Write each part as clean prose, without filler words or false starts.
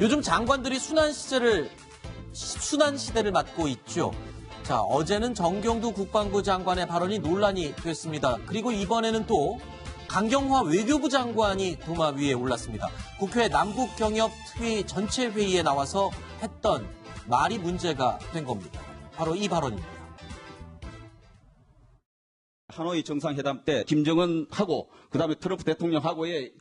요즘 장관들이 순환 시대를 맞고 있죠. 자, 어제는 정경두 국방부 장관의 발언이 논란이 됐습니다. 그리고 이번에는 또 강경화 외교부 장관이 도마 위에 올랐습니다. 국회 남북경협회의 전체 회의에 나와서 했던 말이 문제가 된 겁니다. 바로 이 발언입니다. 하노이 정상회담 때 김정은하고 그다음에 트럼프 대통령하고의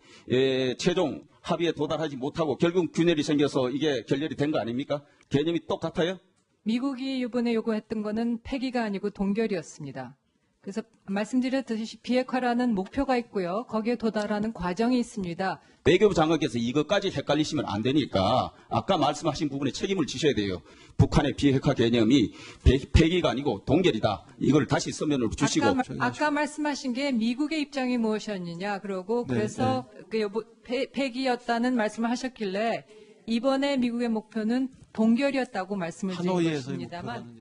최종 합의에 도달하지 못하고 결국 균열이 생겨서 이게 결렬이 된 거 아닙니까? 개념이 똑같아요? 미국이 이번에 요구했던 거는 폐기가 아니고 동결이었습니다. 그래서 말씀드렸듯이 비핵화라는 목표가 있고요. 거기에 도달하는 과정이 있습니다. 외교부 장관께서 이것까지 헷갈리시면 안 되니까 아까 말씀하신 부분에 책임을 지셔야 돼요. 북한의 비핵화 개념이 폐기가 아니고 동결이다. 이걸 다시 서면으로 주시고. 아까 말씀하신 게 미국의 입장이 무엇이었느냐. 그러고 그래서 폐기였다는 말씀을 하셨길래 이번에 미국의 목표는 동결이었다고 말씀을 드린 것입니다만.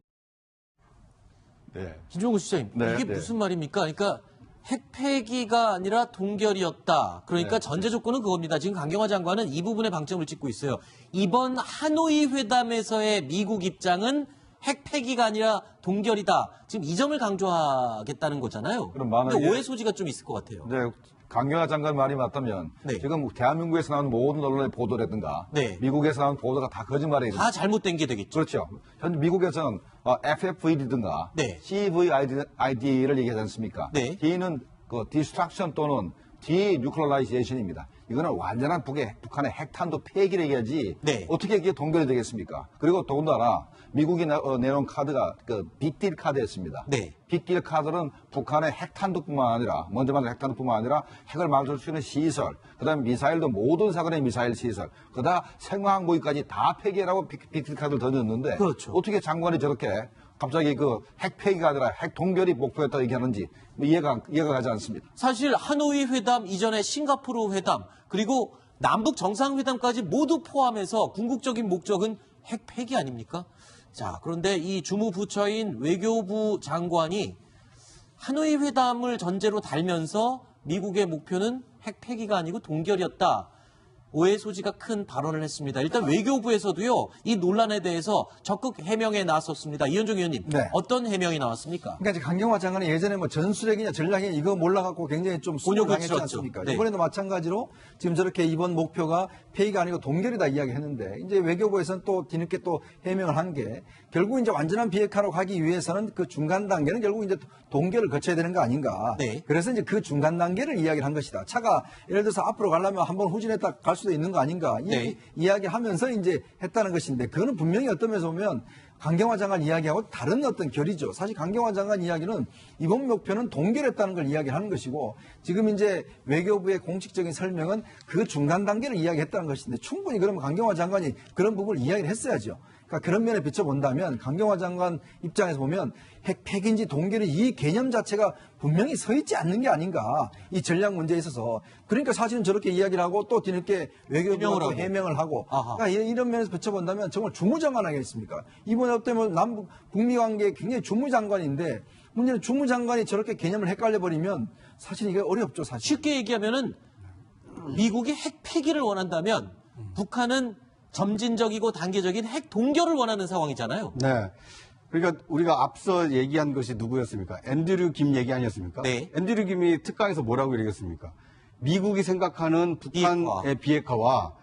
네. 김종국 시장님, 이게 무슨 말입니까? 그러니까 핵폐기가 아니라 동결이었다. 그러니까 전제 조건은 그겁니다. 지금 강경화 장관은 이 부분에 방점을 찍고 있어요. 이번 하노이 회담에서의 미국 입장은 핵폐기가 아니라 동결이다. 지금 이 점을 강조하겠다는 거잖아요. 그런데 오해 소지가 좀 있을 것 같아요. 네. 강경화 장관 말이 맞다면 지금 대한민국에서 나오는 모든 언론의 보도라든가 미국에서 나오는 보도가 다 거짓말이에요. 다 잘못된 게 되겠죠. 그렇죠. 현재 미국에서는 FFVD든가 CVID를 얘기하지 않습니까? D는 그 디스트럭션 또는 디뉴클리어라이제이션입니다. 이거는 완전한 북한의 핵탄두 폐기를 얘기하지 어떻게 이게 동결이 되겠습니까? 그리고 더군다나 미국이 내놓은 카드가 그 빅딜 카드였습니다. 빅딜 카드는 북한의 핵탄두뿐만 아니라 먼저 말한 핵탄두뿐만 아니라 핵을 막을 수 있는 시설, 그다음에 미사일도 모든 사건의 미사일 시설, 그다음 생화학무기까지 다 폐기하라고 빅딜 카드를 던졌는데 어떻게 장관이 저렇게 갑자기 그 핵 폐기가 아니라 핵 동결이 목표였다 얘기하는지 이해가 가지 않습니다. 사실 하노이 회담 이전에 싱가포르 회담 그리고 남북 정상회담까지 모두 포함해서 궁극적인 목적은 핵 폐기 아닙니까? 자, 그런데 이 주무부처인 외교부 장관이 하노이 회담을 전제로 달면서 미국의 목표는 핵 폐기가 아니고 동결이었다. 오해 소지가 큰 발언을 했습니다. 일단 외교부에서도요, 이 논란에 대해서 적극 해명에 나섰습니다. 이현종 의원님, 어떤 해명이 나왔습니까? 그러니까 이제 강경화 장관은 예전에 뭐 전술핵이냐 전략이냐 이거 몰라갖고 굉장히 좀 수긍당했지 않습니까? 이번에도 마찬가지로 지금 저렇게 이번 목표가 폐기가 아니고 동결이다 이야기했는데 이제 외교부에서는 또 뒤늦게 또 해명을 한 게 결국 이제 완전한 비핵화로 가기 위해서는 그 중간 단계는 결국 이제 동결을 거쳐야 되는 거 아닌가? 그래서 이제 그 중간 단계를 이야기를 한 것이다. 차가 예를 들어서 앞으로 가려면 한번 후진했다 갈 수도 있는 거 아닌가? 이 이야기하면서 이제 했다는 것인데 그거는 분명히 어떤 면에서 보면 강경화 장관 이야기하고 다른 어떤 결이죠. 사실 강경화 장관 이야기는 이번 목표는 동결했다는 걸 이야기하는 것이고 지금 이제 외교부의 공식적인 설명은 그 중간 단계를 이야기했다는 것인데 충분히 그러면 강경화 장관이 그런 부분을 이야기를 했어야죠. 그러니까 그런 면에 비춰본다면 강경화 장관 입장에서 보면 핵 폐기인지 동결이 이 개념 자체가 분명히 서 있지 않는 게 아닌가. 이 전략 문제에 있어서. 그러니까 사실은 저렇게 이야기를 하고 또 뒤늦게 외교부가 해명을 하고. 그러니까 이런 면에서 비춰본다면 정말 주무장관 아니겠습니까? 이번에 어때면 남북 북미 관계에 굉장히 주무장관인데 문제는 주무장관이 저렇게 개념을 헷갈려버리면 사실 이게 어렵죠. 사실. 쉽게 얘기하면은 미국이 핵 폐기를 원한다면 북한은 점진적이고 단계적인 핵 동결을 원하는 상황이잖아요. 네. 그러니까 우리가 앞서 얘기한 것이 누구였습니까? 앤드류 김 얘기 아니었습니까? 앤드류 김이 특강에서 뭐라고 얘기했습니까? 미국이 생각하는 북한의 비핵화와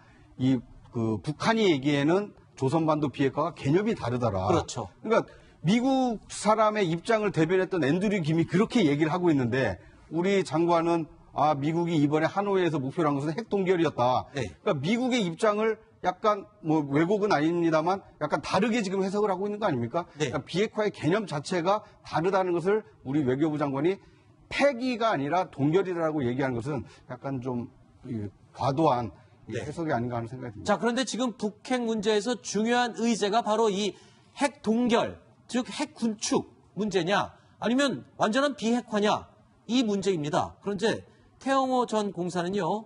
북한이 얘기에는 조선반도 비핵화가 개념이 다르더라. 그러니까 미국 사람의 입장을 대변했던 앤드류 김이 그렇게 얘기를 하고 있는데 우리 장관은 미국이 이번에 하노이에서 목표로 한 것은 핵 동결이었다. 그러니까 미국의 입장을 약간 뭐 왜곡은 아닙니다만 약간 다르게 지금 해석을 하고 있는 거 아닙니까? 그러니까 비핵화의 개념 자체가 다르다는 것을 우리 외교부 장관이 폐기가 아니라 동결이라고 얘기하는 것은 약간 좀 과도한 해석이 아닌가 하는 생각이 듭니다. 자, 그런데 지금 북핵 문제에서 중요한 의제가 바로 이 핵 동결, 즉 핵 군축 문제냐 아니면 완전한 비핵화냐 이 문제입니다. 그런데 태영호 전 공사는요.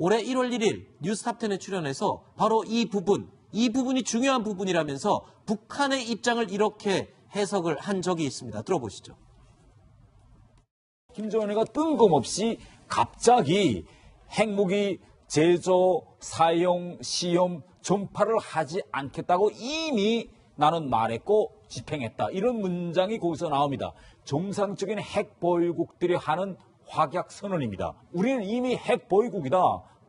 올해 1월 1일 뉴스탑10에 출연해서 바로 이 부분이 중요한 부분이라면서 북한의 입장을 이렇게 해석을 한 적이 있습니다. 들어보시죠. 김정은이가 뜬금없이 갑자기 핵무기 제조, 사용, 시험, 전파를 하지 않겠다고 이미 나는 말했고 집행했다. 이런 문장이 거기서 나옵니다. 정상적인 핵 보유국들이 하는 확약 선언입니다. 우리는 이미 핵 보유국이다.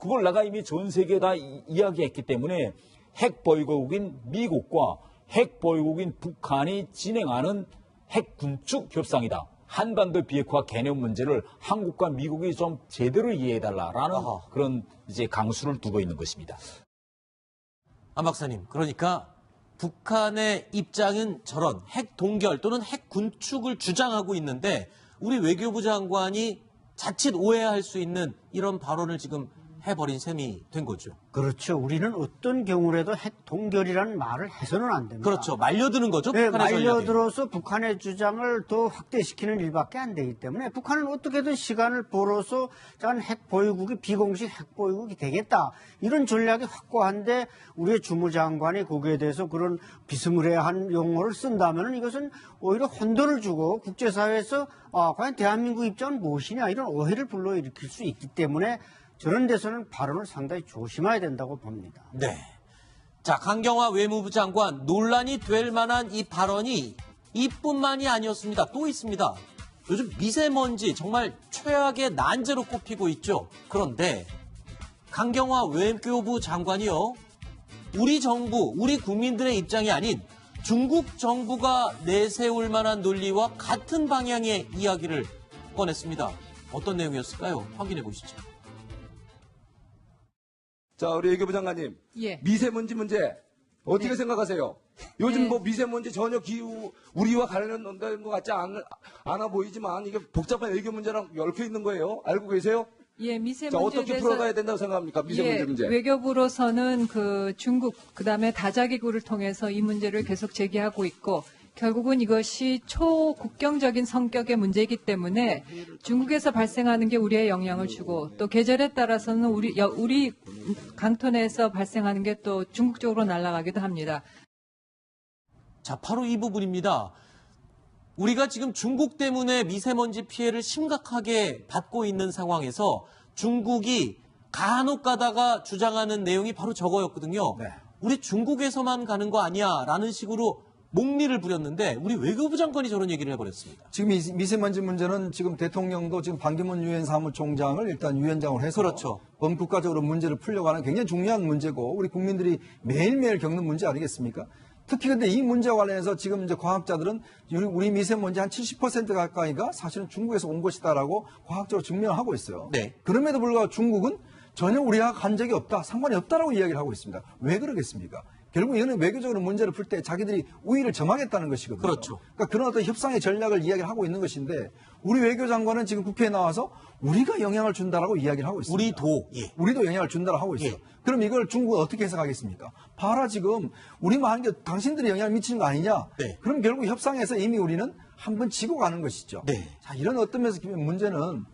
그걸 내가 이미 전 세계에 다 이야기했기 때문에 핵 보유국인 미국과 핵 보유국인 북한이 진행하는 핵 군축 협상이다. 한반도 비핵화 개념 문제를 한국과 미국이 좀 제대로 이해해달라라는 그런 이제 강수를 두고 있는 것입니다. 안 박사님, 그러니까 북한의 입장은 저런 핵 동결 또는 핵 군축을 주장하고 있는데 우리 외교부 장관이 자칫 오해할 수 있는 이런 발언을 지금 해버린 셈이 된 거죠. 그렇죠. 우리는 어떤 경우라도 핵 동결이라는 말을 해서는 안 됩니다. 그렇죠. 말려드는 거죠. 네, 북한의 전략이. 말려들어서 북한의 주장을 더 확대시키는 일밖에 안 되기 때문에 북한은 어떻게든 시간을 벌어서 핵 보유국이 비공식 핵 보유국이 되겠다. 이런 전략이 확고한데 우리의 주무장관이 거기에 대해서 그런 비스무리한 용어를 쓴다면 이것은 오히려 혼돈을 주고 국제사회에서 과연 대한민국 입장은 무엇이냐 이런 오해를 불러일으킬 수 있기 때문에 저런 데서는 발언을 상당히 조심해야 된다고 봅니다. 네. 자, 강경화 외무부 장관 논란이 될 만한 이 발언이 이뿐만이 아니었습니다. 또 있습니다. 요즘 미세먼지 정말 최악의 난제로 꼽히고 있죠. 그런데 강경화 외교부 장관이요. 우리 정부, 우리 국민들의 입장이 아닌 중국 정부가 내세울 만한 논리와 같은 방향의 이야기를 꺼냈습니다. 어떤 내용이었을까요? 확인해 보시죠. 자, 우리 외교부 장관님. 예. 미세먼지 문제 어떻게 네. 생각하세요? 요즘 네. 뭐 미세먼지 전혀 기후 우리와 관련된 것 같지 않아 보이지만 이게 복잡한 외교 문제랑 얽혀 있는 거예요. 알고 계세요? 예, 자, 미세먼지에 어떻게 대해서 풀어가야 된다고 생각합니까? 미세먼지 문제. 외교부로서는 그 중국 그다음에 다자기구를 통해서 이 문제를 계속 제기하고 있고 결국은 이것이 초국경적인 성격의 문제이기 때문에 중국에서 발생하는 게 우리에 영향을 주고 또 계절에 따라서는 우리 강토 내에서 발생하는 게 또 중국 쪽으로 날아가기도 합니다. 자, 바로 이 부분입니다. 우리가 지금 중국 때문에 미세먼지 피해를 심각하게 받고 있는 상황에서 중국이 간혹 가다가 주장하는 내용이 바로 저거였거든요. 네. 우리 중국에서만 가는 거 아니야 라는 식으로 목리를 부렸는데 우리 외교부 장관이 저런 얘기를 해버렸습니다. 지금 이 미세먼지 문제는 지금 대통령도 지금 반기문 유엔 사무총장을 일단 위원장으로 해서 그렇죠. 범국가적으로 문제를 풀려고 하는 굉장히 중요한 문제고 우리 국민들이 매일매일 겪는 문제 아니겠습니까? 특히 근데 이 문제와 관련해서 지금 이제 과학자들은 우리 미세먼지 한 70% 가까이가 사실은 중국에서 온 것이다라고 과학적으로 증명하고 있어요. 네. 그럼에도 불구하고 중국은 전혀 우리와 간 적이 없다, 상관이 없다라고 이야기를 하고 있습니다. 왜 그러겠습니까? 결국 이거는 외교적으로 문제를 풀 때 자기들이 우위를 점하겠다는 것이거든요. 그렇죠. 그러니까 그런 어떤 협상의 전략을 이야기를 하고 있는 것인데 우리 외교장관은 지금 국회에 나와서 우리가 영향을 준다라고 이야기를 하고 있습니다. 우리도 영향을 준다라고 하고 있어요. 예. 그럼 이걸 중국은 어떻게 해석하겠습니까? 봐라 지금 우리만 하는 게 당신들이 영향을 미치는 거 아니냐? 네. 그럼 결국 협상에서 이미 우리는 한번 지고 가는 것이죠. 네. 자, 이런 어떤 면에서 문제는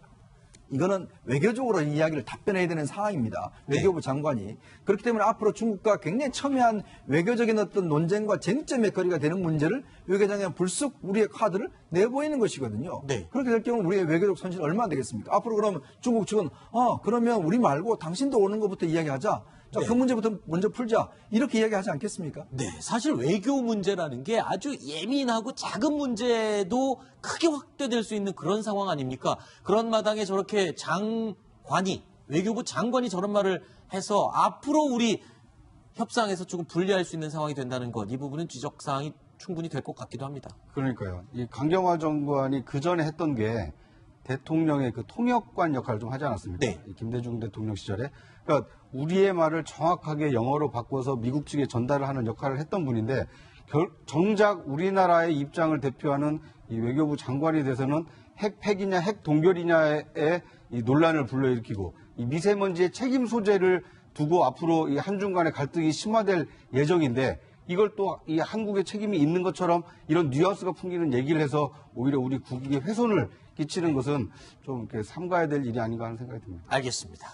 이거는 외교적으로 이야기를 답변해야 되는 상황입니다. 외교부 장관이. 그렇기 때문에 앞으로 중국과 굉장히 첨예한 외교적인 어떤 논쟁과 쟁점의 거리가 되는 문제를 외교장관이 불쑥 우리의 카드를 내보이는 것이거든요. 네. 그렇게 될 경우는 우리의 외교적 손실은 얼마나 되겠습니까? 앞으로 그러면 중국 측은 그러면 우리 말고 당신도 오는 것부터 이야기하자. 자, 그 문제부터 먼저 풀자. 이렇게 이야기하지 않겠습니까? 네, 사실 외교 문제라는 게 아주 예민하고 작은 문제도 크게 확대될 수 있는 그런 상황 아닙니까? 그런 마당에 저렇게 외교부 장관이 저런 말을 해서 앞으로 우리 협상에서 조금 불리할 수 있는 상황이 된다는 것, 이 부분은 지적사항이 충분히 될 것 같기도 합니다. 그러니까요. 이 강경화 장관이 그 전에 했던 게 대통령의 그 통역관 역할을 좀 하지 않았습니까? 네. 김대중 대통령 시절에. 그러니까 우리의 말을 정확하게 영어로 바꿔서 미국 측에 전달을 하는 역할을 했던 분인데 정작 우리나라의 입장을 대표하는 이 외교부 장관에 대해서는 핵 폐기냐 핵 동결이냐의 이 논란을 불러일으키고 이 미세먼지의 책임 소재를 두고 앞으로 이 한중 간의 갈등이 심화될 예정인데 이걸 또 이 한국의 책임이 있는 것처럼 이런 뉘앙스가 풍기는 얘기를 해서 오히려 우리 국익에 훼손을 끼치는 것은 좀 이렇게 삼가야 될 일이 아닌가 하는 생각이 듭니다. 알겠습니다.